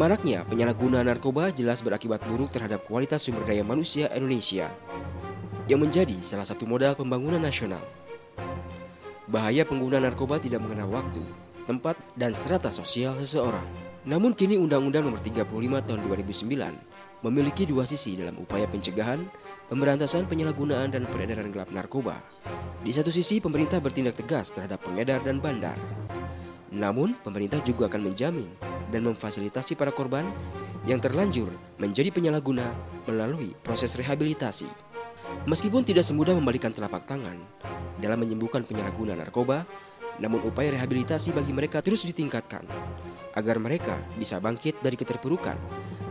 Maraknya penyalahgunaan narkoba jelas berakibat buruk terhadap kualitas sumber daya manusia Indonesia, yang menjadi salah satu modal pembangunan nasional. Bahaya pengguna narkoba tidak mengenal waktu, tempat, dan strata sosial seseorang. Namun kini Undang-Undang Nomor 35 Tahun 2009 memiliki dua sisi dalam upaya pencegahan, pemberantasan penyalahgunaan dan peredaran gelap narkoba. Di satu sisi, pemerintah bertindak tegas terhadap pengedar dan bandar. Namun, pemerintah juga akan menjamin dan memfasilitasi para korban yang terlanjur menjadi penyalahguna melalui proses rehabilitasi. Meskipun tidak semudah membalikan telapak tangan dalam menyembuhkan penyalahguna narkoba, namun upaya rehabilitasi bagi mereka terus ditingkatkan agar mereka bisa bangkit dari keterpurukan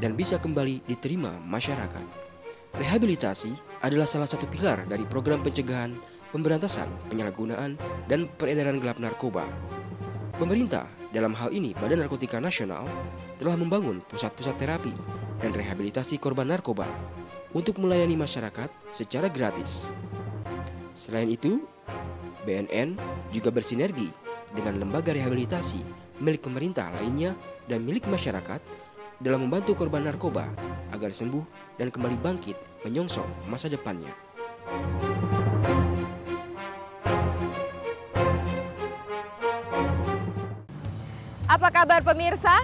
dan bisa kembali diterima masyarakat. Rehabilitasi adalah salah satu pilar dari program pencegahan, pemberantasan, penyalahgunaan, dan peredaran gelap narkoba. Pemerintah, dalam hal ini Badan Narkotika Nasional, telah membangun pusat-pusat terapi dan rehabilitasi korban narkoba untuk melayani masyarakat secara gratis. Selain itu, BNN juga bersinergi dengan lembaga rehabilitasi milik pemerintah lainnya dan milik masyarakat dalam membantu korban narkoba agar sembuh dan kembali bangkit menyongsong masa depannya. Apa kabar pemirsa?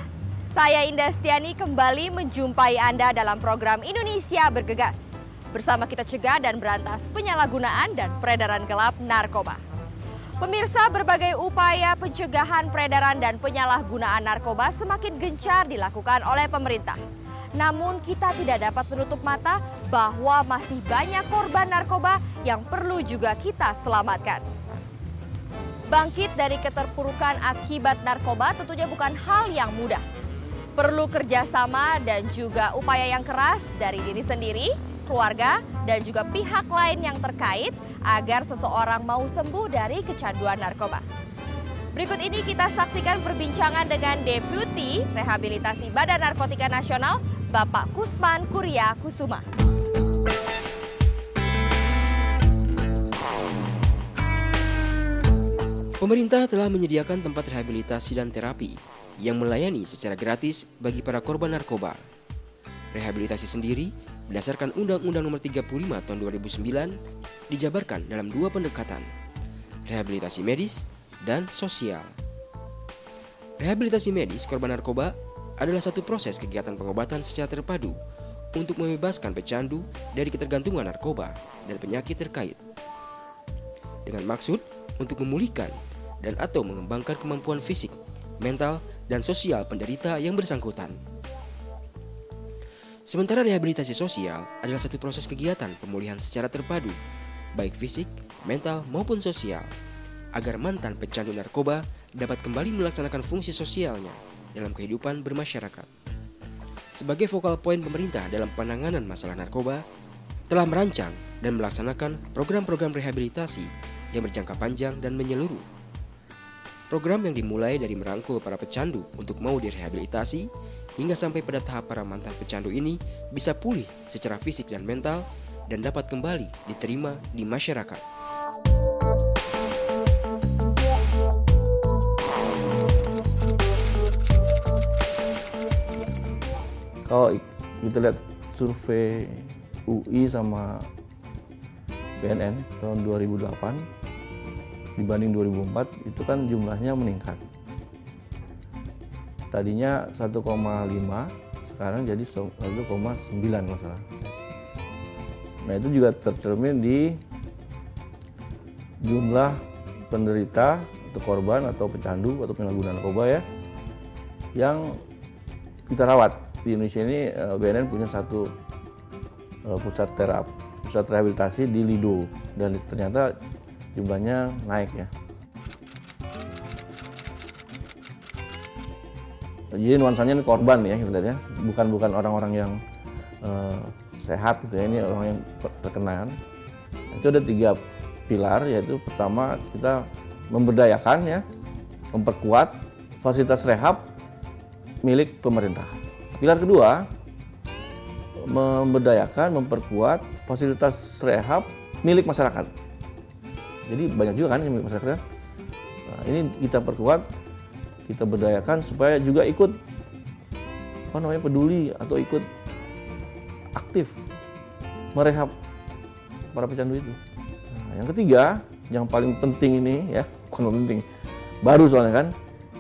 Saya Indah Stiani kembali menjumpai Anda dalam program Indonesia Bergegas. Bersama kita cegah dan berantas penyalahgunaan dan peredaran gelap narkoba. Pemirsa, berbagai upaya pencegahan peredaran dan penyalahgunaan narkoba semakin gencar dilakukan oleh pemerintah. Namun kita tidak dapat menutup mata bahwa masih banyak korban narkoba yang perlu juga kita selamatkan. Bangkit dari keterpurukan akibat narkoba tentunya bukan hal yang mudah. Perlu kerjasama dan juga upaya yang keras dari diri sendiri, keluarga, dan juga pihak lain yang terkait agar seseorang mau sembuh dari kecanduan narkoba. Berikut ini kita saksikan perbincangan dengan Deputi Rehabilitasi Badan Narkotika Nasional, Bapak Kusman Kurya Kusuma. Pemerintah telah menyediakan tempat rehabilitasi dan terapi yang melayani secara gratis bagi para korban narkoba. Rehabilitasi sendiri berdasarkan Undang-Undang Nomor 35 Tahun 2009 dijabarkan dalam dua pendekatan, rehabilitasi medis dan sosial. Rehabilitasi medis korban narkoba adalah satu proses kegiatan pengobatan secara terpadu untuk membebaskan pecandu dari ketergantungan narkoba dan penyakit terkait, dengan maksud untuk memulihkan dan atau mengembangkan kemampuan fisik, mental, dan sosial penderita yang bersangkutan. Sementara rehabilitasi sosial adalah satu proses kegiatan pemulihan secara terpadu, baik fisik, mental, maupun sosial, agar mantan pecandu narkoba dapat kembali melaksanakan fungsi sosialnya dalam kehidupan bermasyarakat. Sebagai vokal poin pemerintah dalam penanganan masalah narkoba, telah merancang dan melaksanakan program-program rehabilitasi yang berjangka panjang dan menyeluruh. Program yang dimulai dari merangkul para pecandu untuk mau direhabilitasi hingga sampai pada tahap para mantan pecandu ini bisa pulih secara fisik dan mental dan dapat kembali diterima di masyarakat. Kalau kita lihat survei UI sama BNN tahun 2008 dibanding 2004 itu kan jumlahnya meningkat. Tadinya 1,5, sekarang jadi 1,9 masalah. Nah itu juga tercermin di jumlah penderita atau korban atau pecandu atau penyalahguna narkoba ya yang kita rawat. Di Indonesia ini BNN punya satu pusat rehabilitasi di Lido dan ternyata jumlahnya naik ya. Jadi nuansanya ini korban ya kita lihat ya, bukan orang-orang yang sehat gitu ya, ini orang yang terkena. Itu ada 3 pilar, yaitu pertama kita memberdayakan ya, memperkuat fasilitas rehab milik pemerintah. Pilar kedua, memberdayakan, memperkuat fasilitas rehab milik masyarakat. Jadi banyak juga kan yang milik masyarakat. Nah, ini kita perkuat, kita berdayakan supaya juga ikut peduli atau ikut aktif merehab para pecandu itu. Nah, yang ketiga, yang paling penting ini ya, bukan penting, baru soalnya kan,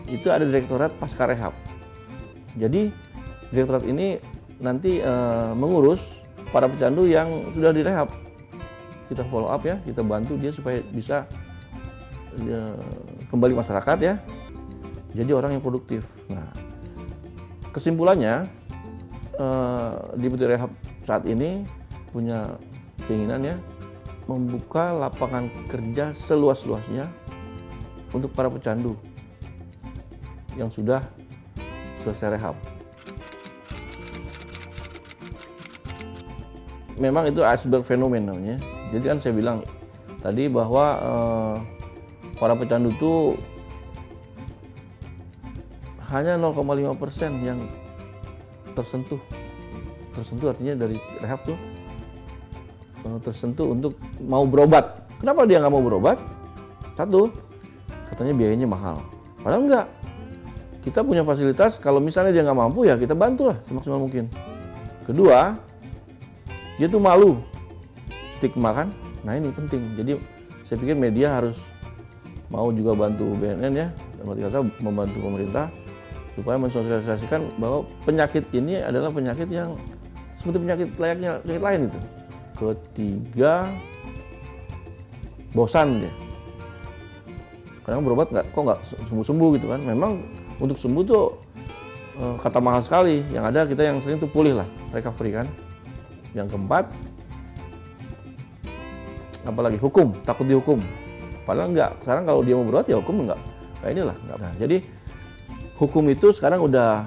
itu ada direktorat pasca rehab. Jadi direktorat ini nanti mengurus para pecandu yang sudah direhab. Kita follow up ya, kita bantu dia supaya bisa kembali masyarakat ya, jadi orang yang produktif. Nah, kesimpulannya di Putri Rehab saat ini punya keinginan ya membuka lapangan kerja seluas-luasnya untuk para pecandu yang sudah selesai rehab. Memang itu iceberg fenomen namanya. Jadi kan saya bilang tadi bahwa para pecandu itu hanya 0,5% yang tersentuh. Tersentuh artinya dari rehab tuh tersentuh untuk mau berobat. Kenapa dia nggak mau berobat? Satu, katanya biayanya mahal. Padahal enggak. Kita punya fasilitas, kalau misalnya dia nggak mampu ya kita bantu lah semaksimal mungkin. Kedua, dia tuh malu, stigma kan. Nah ini penting. Jadi saya pikir media harus mau juga bantu BNN ya, dalam arti kata membantu pemerintah supaya mensosialisasikan bahwa penyakit ini adalah penyakit yang seperti penyakit layaknya penyakit lain itu. Ketiga, bosan dia. Kadang berobat kok nggak sembuh-sembuh gitu kan. Memang untuk sembuh tuh kata mahal sekali. Yang ada kita yang sering tuh pulih lah, recovery kan. Yang keempat, apalagi hukum, takut dihukum. Padahal enggak, sekarang kalau dia mau berobat ya hukum enggak. Kayak inilah. Nah, jadi hukum itu sekarang udah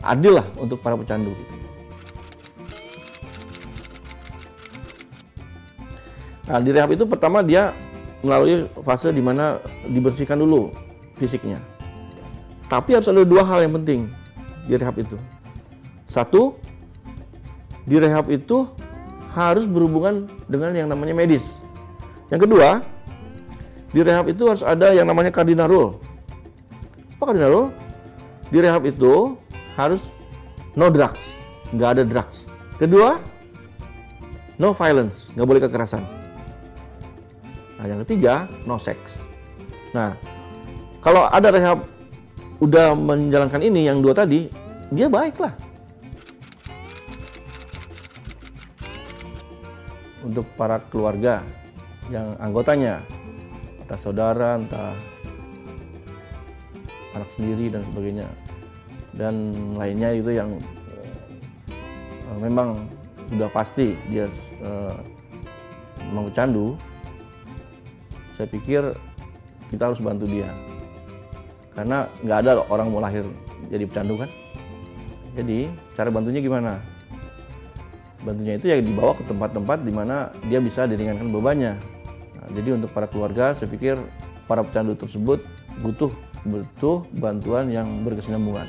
adil lah untuk para pecandu. Nah, di rehab itu pertama dia melalui fase di mana dibersihkan dulu fisiknya. Tapi harus ada dua hal yang penting di rehab itu. Satu, di rehab itu harus berhubungan dengan yang namanya medis. Yang kedua, di rehab itu harus ada yang namanya cardinal rule. Apa cardinal rule? Di rehab itu harus no drugs, nggak ada drugs. Kedua, no violence, nggak boleh kekerasan. Nah, yang ketiga, no sex. Nah, kalau ada rehab udah menjalankan ini, yang dua tadi, dia baik lah. Untuk para keluarga yang anggotanya, entah saudara, entah anak sendiri dan sebagainya, dan lainnya itu yang memang sudah pasti dia memang pecandu, saya pikir kita harus bantu dia, karena nggak ada orang mau lahir jadi pecandu kan. Jadi cara bantunya gimana? Bantunya itu ya dibawa ke tempat-tempat di mana dia bisa diringankan bebannya. Nah, jadi untuk para keluarga, saya pikir para pecandu tersebut butuh bantuan yang berkesinambungan.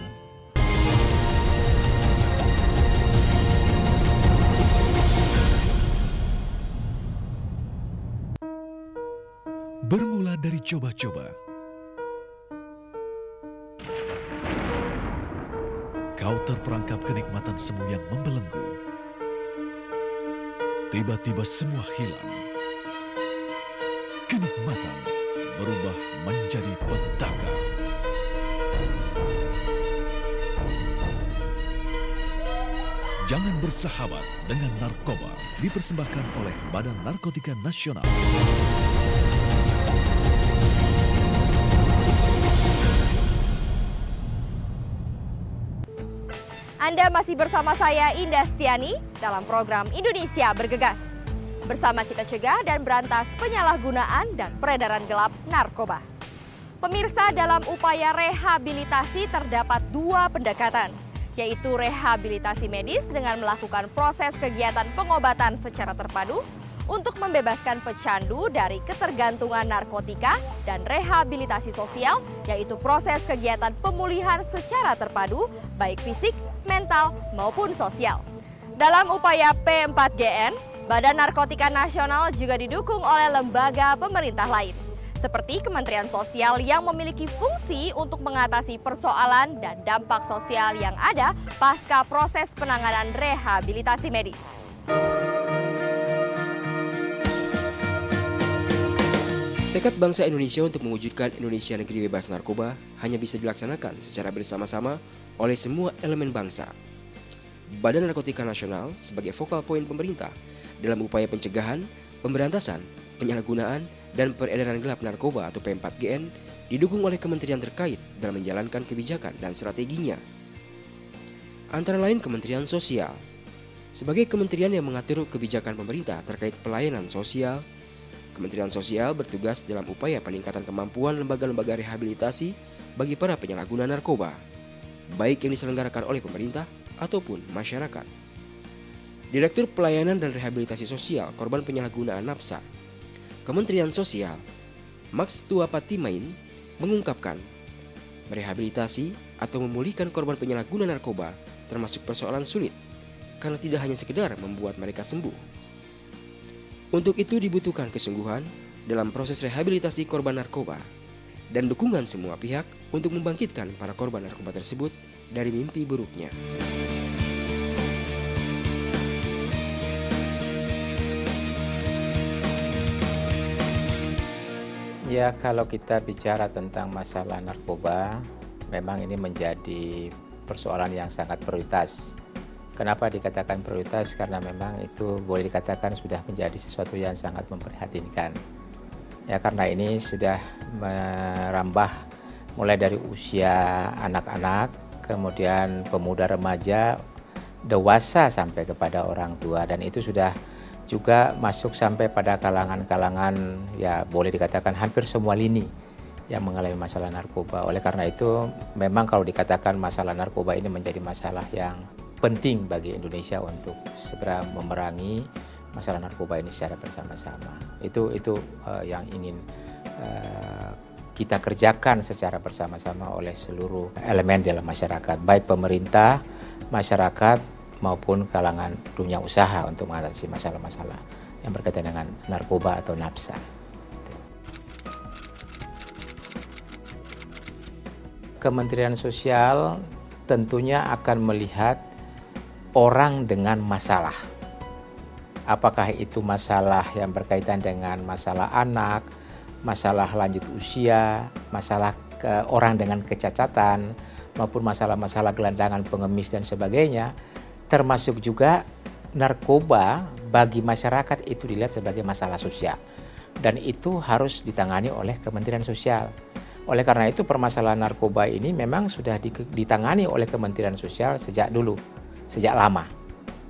Bermula dari coba-coba, kau terperangkap kenikmatan semu yang membelenggu. Tiba-tiba semua hilang. Kenikmatan berubah menjadi petaka. Jangan bersahabat dengan narkoba. Dipersembahkan oleh Badan Narkotika Nasional. Anda masih bersama saya Indastiani dalam program Indonesia Bergegas. Bersama kita cegah dan berantas penyalahgunaan dan peredaran gelap narkoba. Pemirsa, dalam upaya rehabilitasi terdapat dua pendekatan, yaitu rehabilitasi medis dengan melakukan proses kegiatan pengobatan secara terpadu untuk membebaskan pecandu dari ketergantungan narkotika, dan rehabilitasi sosial, yaitu proses kegiatan pemulihan secara terpadu baik fisik, mental, maupun sosial. Dalam upaya P4GN, Badan Narkotika Nasional juga didukung oleh lembaga pemerintah lain. seperti Kementerian Sosial yang memiliki fungsi untuk mengatasi persoalan dan dampak sosial yang ada pasca proses penanganan rehabilitasi medis. Tekad bangsa Indonesia untuk mewujudkan Indonesia negeri bebas narkoba hanya bisa dilaksanakan secara bersama-sama oleh semua elemen bangsa. Badan Narkotika Nasional sebagai focal point pemerintah dalam upaya pencegahan, pemberantasan, penyalahgunaan, dan peredaran gelap narkoba atau P4GN didukung oleh kementerian terkait dalam menjalankan kebijakan dan strateginya. Antara lain Kementerian Sosial, sebagai kementerian yang mengatur kebijakan pemerintah terkait pelayanan sosial. Kementerian Sosial bertugas dalam upaya peningkatan kemampuan lembaga-lembaga rehabilitasi bagi para penyalahguna narkoba, baik yang diselenggarakan oleh pemerintah ataupun masyarakat. Direktur Pelayanan dan Rehabilitasi Sosial Korban Penyalahgunaan Nafsa, Kementerian Sosial, Max Tuapatimain, mengungkapkan, merehabilitasi atau memulihkan korban penyalahguna narkoba termasuk persoalan sulit, karena tidak hanya sekedar membuat mereka sembuh. Untuk itu dibutuhkan kesungguhan dalam proses rehabilitasi korban narkoba dan dukungan semua pihak untuk membangkitkan para korban narkoba tersebut dari mimpi buruknya. Ya, kalau kita bicara tentang masalah narkoba, memang ini menjadi persoalan yang sangat prioritas. Kenapa dikatakan prioritas? Karena memang itu boleh dikatakan sudah menjadi sesuatu yang sangat memprihatinkan. Ya, karena ini sudah merambah mulai dari usia anak-anak, kemudian pemuda remaja, dewasa sampai kepada orang tua, dan itu sudah juga masuk sampai pada kalangan-kalangan, ya boleh dikatakan hampir semua lini yang mengalami masalah narkoba. Oleh karena itu memang kalau dikatakan masalah narkoba ini menjadi masalah yang penting bagi Indonesia untuk segera memerangi masalah narkoba ini secara bersama-sama. Itu yang ingin kita kerjakan secara bersama-sama oleh seluruh elemen dalam masyarakat, baik pemerintah, masyarakat maupun kalangan dunia usaha untuk mengatasi masalah-masalah yang berkaitan dengan narkoba atau nafsa. Kementerian Sosial tentunya akan melihat orang dengan masalah. Apakah itu masalah yang berkaitan dengan masalah anak, masalah lanjut usia, masalah orang dengan kecacatan, maupun masalah-masalah gelandangan, pengemis dan sebagainya, termasuk juga narkoba bagi masyarakat itu dilihat sebagai masalah sosial. Dan itu harus ditangani oleh Kementerian Sosial. Oleh karena itu permasalahan narkoba ini memang sudah ditangani oleh Kementerian Sosial sejak dulu. Sejak lama,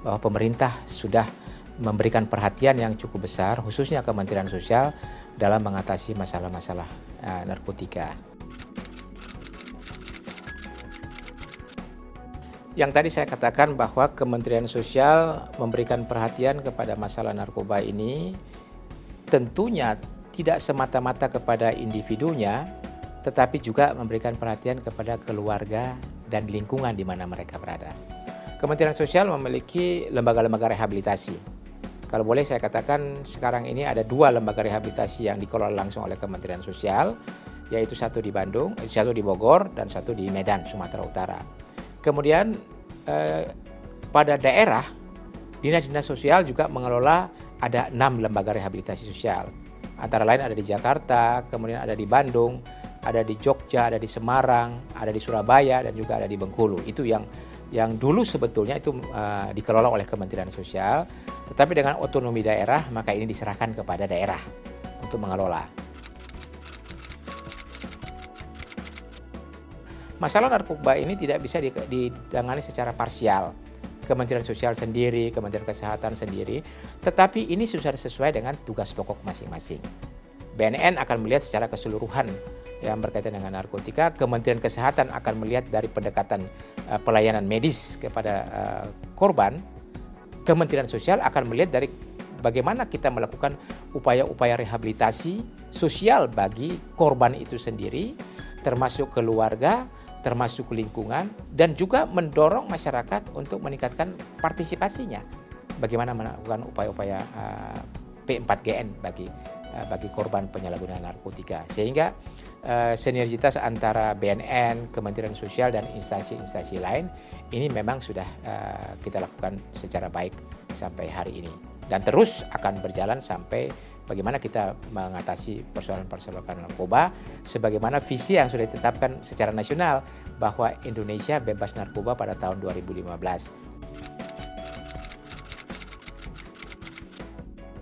bahwa pemerintah sudah memberikan perhatian yang cukup besar, khususnya Kementerian Sosial dalam mengatasi masalah-masalah narkotika. Yang tadi saya katakan bahwa Kementerian Sosial memberikan perhatian kepada masalah narkoba ini, tentunya tidak semata-mata kepada individunya, tetapi juga memberikan perhatian kepada keluarga dan lingkungan di mana mereka berada. Kementerian Sosial memiliki lembaga-lembaga rehabilitasi. Kalau boleh saya katakan sekarang ini ada 2 lembaga rehabilitasi yang dikelola langsung oleh Kementerian Sosial, yaitu satu di Bandung, satu di Bogor, dan satu di Medan, Sumatera Utara. Kemudian pada daerah, dinas-dinas sosial juga mengelola ada 6 lembaga rehabilitasi sosial. Antara lain ada di Jakarta, kemudian ada di Bandung, ada di Jogja, ada di Semarang, ada di Surabaya, dan juga ada di Bengkulu. Itu yang dulu sebetulnya itu dikelola oleh Kementerian Sosial, tetapi dengan otonomi daerah maka ini diserahkan kepada daerah untuk mengelola. Masalah narkoba ini tidak bisa ditangani secara parsial. Kementerian Sosial sendiri, Kementerian Kesehatan sendiri, tetapi ini sudah sesuai dengan tugas pokok masing-masing. BNN akan melihat secara keseluruhan yang berkaitan dengan narkotika, Kementerian Kesehatan akan melihat dari pendekatan pelayanan medis kepada korban, Kementerian Sosial akan melihat dari bagaimana kita melakukan upaya-upaya rehabilitasi sosial bagi korban itu sendiri, termasuk keluarga, termasuk lingkungan, dan juga mendorong masyarakat untuk meningkatkan partisipasinya. Bagaimana melakukan upaya-upaya P4GN bagi bagi korban penyalahgunaan narkotika. Sehingga sinergitas antara BNN, Kementerian Sosial dan instansi-instansi lain ini memang sudah kita lakukan secara baik sampai hari ini. Dan terus akan berjalan sampai bagaimana kita mengatasi persoalan-persoalan narkoba sebagaimana visi yang sudah ditetapkan secara nasional bahwa Indonesia bebas narkoba pada tahun 2015.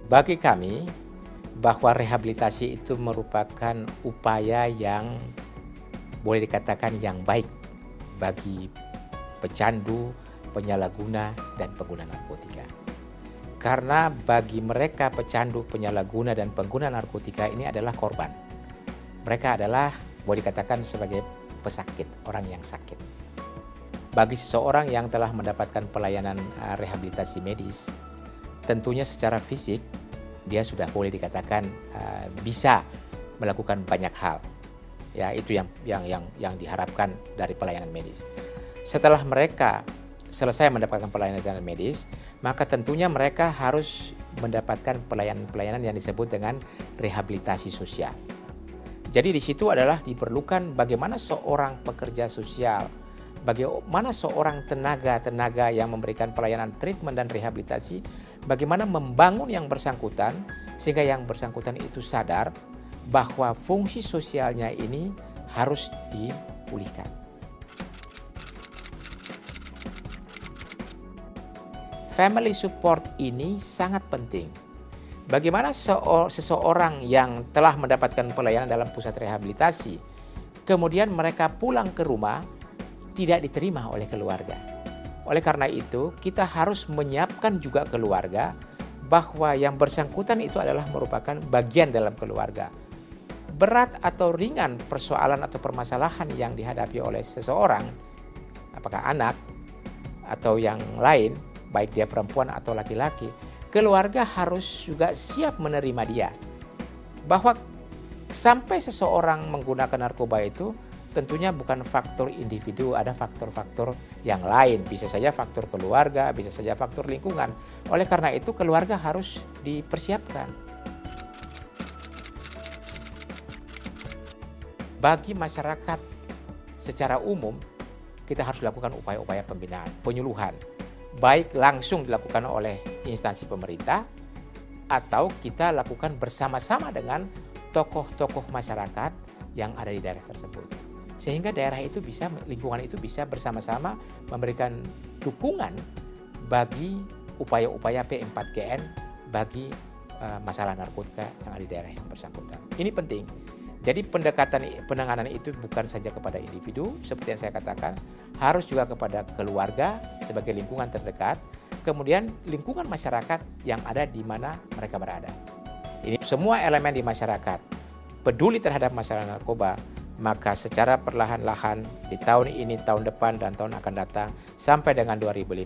Bagi kami, bahwa rehabilitasi itu merupakan upaya yang boleh dikatakan yang baik bagi pecandu, penyalahguna, dan pengguna narkotika. Karena bagi mereka pecandu, penyalahguna, dan pengguna narkotika ini adalah korban. Mereka adalah boleh dikatakan sebagai pesakit, orang yang sakit. Bagi seseorang yang telah mendapatkan pelayanan rehabilitasi medis, tentunya secara fisik dia sudah boleh dikatakan bisa melakukan banyak hal. Ya, itu yang diharapkan dari pelayanan medis. Setelah mereka selesai mendapatkan pelayanan medis, maka tentunya mereka harus mendapatkan pelayanan-pelayanan yang disebut dengan rehabilitasi sosial. Jadi di situ adalah diperlukan bagaimana seorang pekerja sosial, bagaimana seorang tenaga yang memberikan pelayanan treatment dan rehabilitasi, bagaimana membangun yang bersangkutan sehingga yang bersangkutan itu sadar bahwa fungsi sosialnya ini harus dipulihkan. Family support ini sangat penting. Bagaimana seseorang yang telah mendapatkan pelayanan dalam pusat rehabilitasi, kemudian mereka pulang ke rumah tidak diterima oleh keluarga. Oleh karena itu, kita harus menyiapkan juga keluarga bahwa yang bersangkutan itu adalah merupakan bagian dalam keluarga. Berat atau ringan persoalan atau permasalahan yang dihadapi oleh seseorang, apakah anak atau yang lain, baik dia perempuan atau laki-laki, keluarga harus juga siap menerima dia. Bahwa sampai seseorang menggunakan narkoba itu tentunya bukan faktor individu, ada faktor-faktor yang lain. Bisa saja faktor keluarga, bisa saja faktor lingkungan. Oleh karena itu keluarga harus dipersiapkan. Bagi masyarakat secara umum, kita harus lakukan upaya-upaya pembinaan, penyuluhan. Baik langsung dilakukan oleh instansi pemerintah, atau kita lakukan bersama-sama dengan tokoh-tokoh masyarakat yang ada di daerah tersebut. Sehingga daerah itu bisa, lingkungan itu bisa bersama-sama memberikan dukungan bagi upaya-upaya P4GN bagi masalah narkotika yang ada di daerah yang bersangkutan. Ini penting. Jadi penanganan itu bukan saja kepada individu, seperti yang saya katakan, harus juga kepada keluarga sebagai lingkungan terdekat, kemudian lingkungan masyarakat yang ada di mana mereka berada. Ini semua elemen di masyarakat peduli terhadap masalah narkoba, maka secara perlahan-lahan di tahun ini, tahun depan, dan tahun akan datang sampai dengan 2015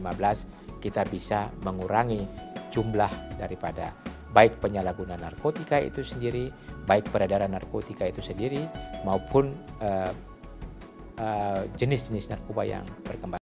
kita bisa mengurangi jumlah daripada baik penyalahgunaan narkotika itu sendiri, baik peredaran narkotika itu sendiri, maupun jenis-jenis narkoba yang berkembang.